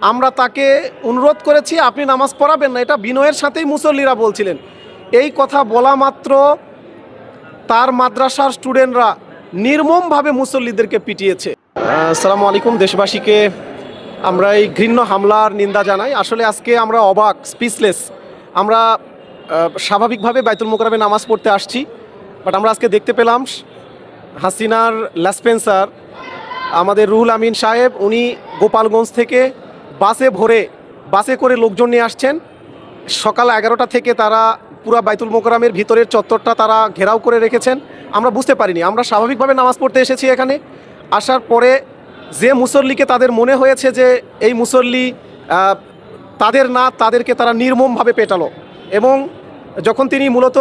আমরা তাকে অনুরোধ করেছি আপনি নামাজ পড়াবেন না, এটা বিনয়ের সাথেই মুসল্লিরা বলছিলেন। এই কথা বলা মাত্র তার মাদ্রাসার স্টুডেন্টরা নির্মমভাবে মুসল্লিদেরকে পিটিয়েছে। আসসালামু আলাইকুম, দেশবাসীকে আমরা এই ঘৃণ্য হামলার নিন্দা জানাই। আসলে আজকে আমরা অবাক, স্পিচলেস। আমরা স্বাভাবিকভাবে বাইতুল মোকাররমে নামাজ পড়তে আসছি, বাট আমরা আজকে দেখতে পেলাম হাসিনার লেসপেন্সার আমাদের রুহুল আমিন সাহেব, উনি গোপালগঞ্জ থেকে বাসে করে লোকজন নিয়ে আসছেন। সকাল 11টা থেকে তারা পুরা বাইতুল মোকাররমের ভিতরের চত্বরটা তারা ঘেরাও করে রেখেছেন। আমরা বুঝতে পারিনি, আমরা স্বাভাবিকভাবে নামাজ পড়তে এসেছি এখানে। আসার পরে যে মুসল্লিকে তাদের মনে হয়েছে যে এই মুসল্লি তাদের না, তাদেরকে তারা নির্মমভাবে পেটালো। এবং যখন তিনি মূলত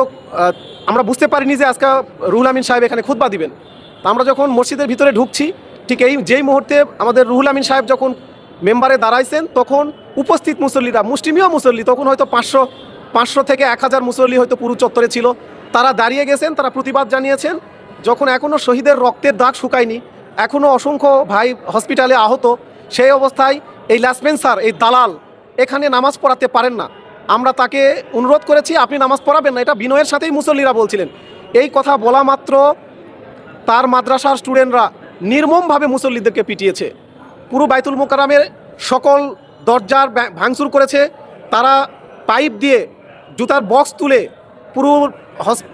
আমরা বুঝতে পারিনি যে আজকে রুহুল আমিন সাহেব এখানে খুতবা দিবেন। তা আমরা যখন মসজিদের ভিতরে ঢুকছি, ঠিক যেই মুহূর্তে আমাদের রুহুল আমিন সাহেব যখন মেম্বারে দাঁড়াইছেন, তখন উপস্থিত মুসল্লিরা, মুসলিমীয় মুসল্লি, তখন হয়তো 500 থেকে 1000 মুসল্লি হয়তো পুরো চত্বরে ছিল, তারা দাঁড়িয়ে গেছেন, তারা প্রতিবাদ জানিয়েছেন। যখন এখনও শহীদের রক্তের দাগ শুকায়নি, এখনও অসংখ্য ভাই হসপিটালে আহত, সেই অবস্থায় এই লেসপেন্সার, এই দালাল এখানে নামাজ পড়াতে পারেন না। আমরা তাকে অনুরোধ করেছি আপনি নামাজ পড়াবেন না, এটা বিনয়ের সাথেই মুসল্লিরা বলছিলেন। এই কথা বলা মাত্র তার মাদ্রাসার স্টুডেন্টরা নির্মমভাবে মুসল্লিদেরকে পিটিয়েছে। পুরো বাইতুল মোকাররমের সকল দরজার ভাঙচুর করেছে, তারা পাইপ দিয়ে জুতার বক্স তুলে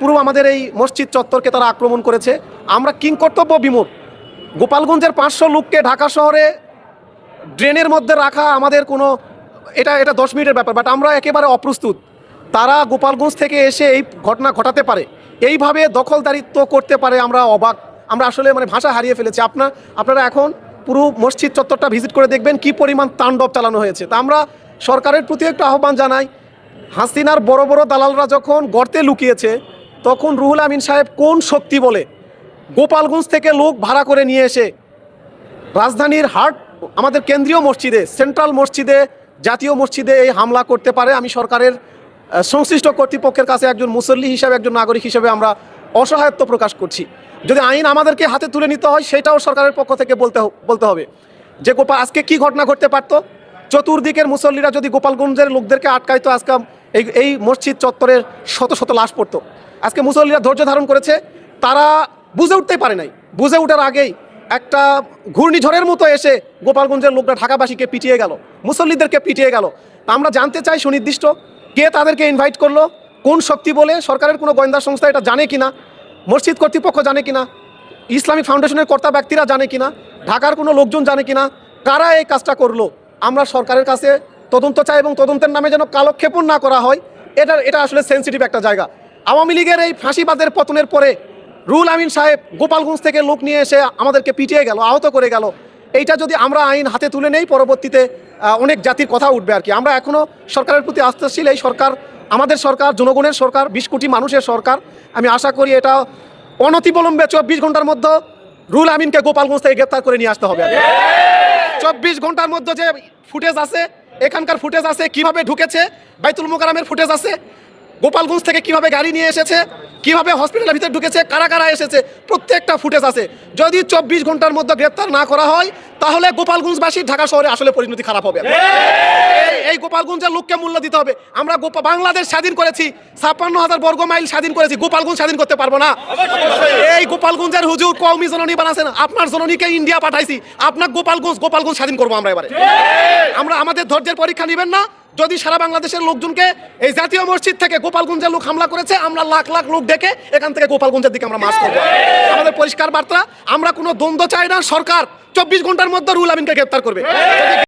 পুরো আমাদের এই মসজিদ চত্বরকে তারা আক্রমণ করেছে। আমরা কিংকর্তব্য বিমূঢ়। গোপালগঞ্জের 500 লোককে ঢাকা শহরে ড্রেনের মধ্যে রাখা আমাদের কোনো এটা 10 মিনিটের ব্যাপার, বাট আমরা একেবারে অপ্রস্তুত। তারা গোপালগঞ্জ থেকে এসে এই ঘটনা ঘটাতে পারে, এইভাবে দখলদারিত্ব করতে পারে, আমরা অবাক। আমরা আসলে ভাষা হারিয়ে ফেলেছি। আপনারা এখন পুরো মসজিদ চত্বরটা ভিজিট করে দেখবেন কি পরিমাণ তাণ্ডব চালানো হয়েছে। তা আমরা সরকারের প্রতি একটা আহ্বান জানাই, হাসিনার বড় বড় দালালরা যখন গর্তে লুকিয়েছে, তখন রুহুল আমিন সাহেব কোন শক্তি বলে গোপালগঞ্জ থেকে লোক ভাড়া করে নিয়ে এসে রাজধানীর হার্ট আমাদের কেন্দ্রীয় মসজিদে, সেন্ট্রাল মসজিদে, জাতীয় মসজিদে এই হামলা করতে পারে। আমি সরকারের সংশ্লিষ্ট কর্তৃপক্ষের কাছে একজন মুসল্লি হিসাবে, একজন নাগরিক হিসাবে আমরা অসহায়ত্ব প্রকাশ করছি। যদি আইন আমাদেরকে হাতে তুলে নিতে হয়, সেটাও সরকারের পক্ষ থেকে বলতে হবে যে আজকে কি ঘটনা ঘটতে পারত। চতুর্দিকের মুসল্লিরা যদি গোপালগঞ্জের লোকদেরকে আটকাইতো, আজকে এই মসজিদ চত্বরের শত শত লাশ পড়তো। আজকে মুসল্লিরা ধৈর্য ধারণ করেছে, তারা বুঝে উঠতেই পারে নাই। বুঝে ওঠার আগেই একটা ঘূর্ণিঝড়ের মতো এসে গোপালগঞ্জের লোকরা ঢাকাবাসীকে পিটিয়ে গেল, মুসল্লিদেরকে পিটিয়ে গেল। আমরা জানতে চাই সুনির্দিষ্ট কে তাদেরকে ইনভাইট করলো, কোন শক্তি বলে। সরকারের কোনো গোয়েন্দা সংস্থা এটা জানে কিনা, মসজিদ কর্তৃপক্ষ জানে কিনা, ইসলামিক ফাউন্ডেশনের কর্তা ব্যক্তিরা জানে কিনা, ঢাকার কোনো লোকজন জানে কিনা, কারা এই কাজটা করলো। আমরা সরকারের কাছে তদন্ত চাই, এবং তদন্তের নামে যেন কালক্ষেপণ না করা হয়। এটা আসলে সেন্সিটিভ একটা জায়গা। আওয়ামী লীগের এই ফাঁসিবাদের পতনের পরে রুহুল আমিন সাহেব গোপালগঞ্জ থেকে লোক নিয়ে এসে আমাদেরকে পিটিয়ে গেল, আহত করে গেল। এইটা যদি আমরা আইন হাতে তুলে নেই, পরবর্তীতে অনেক জাতির কথা উঠবে আর কি। আমরা এখনও সরকারের প্রতি আস্থাশীল। এই সরকার আমাদের সরকার, জনগণের সরকার, 20 কোটি মানুষের সরকার। আমি আশা করি এটা অনতিবিলম্বে 24 ঘন্টার মধ্যে রুহুল আমিনকে গোপালগঞ্জ থেকে গ্রেপ্তার করে নিয়ে আসতে হবে। 24 ঘন্টার মধ্যে যে ফুটেজ আছে, এখানকার ফুটেজ আছে, কিভাবে ঢুকেছে, বাইতুল মোকাররমের ফুটেজ আছে, গোপালগঞ্জ থেকে কিভাবে গাড়ি নিয়ে এসেছে, কিভাবে হসপিটালের ভিতরে ঢুকেছে, কারা কারা এসেছে, প্রত্যেকটা ফুটেজ আছে। যদি 24 ঘন্টার মধ্যে গ্রেপ্তার না করা হয়, তাহলে গোপালগঞ্জবাসীর ঢাকা শহরে আসলে পরিণতি খারাপ হবে। এই গোপালগঞ্জের লোককে মূল্য দিতে হবে। আমরা বাংলাদেশ স্বাধীন করেছি, 56,000 বর্গ মাইল স্বাধীন করেছি, গোপালগঞ্জ স্বাধীন করতে পারবো না। এই গোপালগঞ্জের হুজুর কওমি জননী বানাছেন, আপনার জননীকে ইন্ডিয়া পাঠাইছি, আপনার গোপালগঞ্জ স্বাধীন করবো আমরা এবারে। আমরা আমাদের ধৈর্যের পরীক্ষা নেবেন না। যদি সারা বাংলাদেশের লোকজনকে এই জাতীয় মসজিদ থেকে গোপালগঞ্জের লোক হামলা করেছে, আমরা লাখ লাখ লোক ডেকে এখান থেকে গোপালগঞ্জের দিকে আমরা মার্চ করবো। আমাদের পরিষ্কার বার্তা, আমরা কোনো দ্বন্দ্ব চাই না। সরকার 24 ঘন্টার মধ্যে রুহুল আমিনকে গ্রেপ্তার করবে।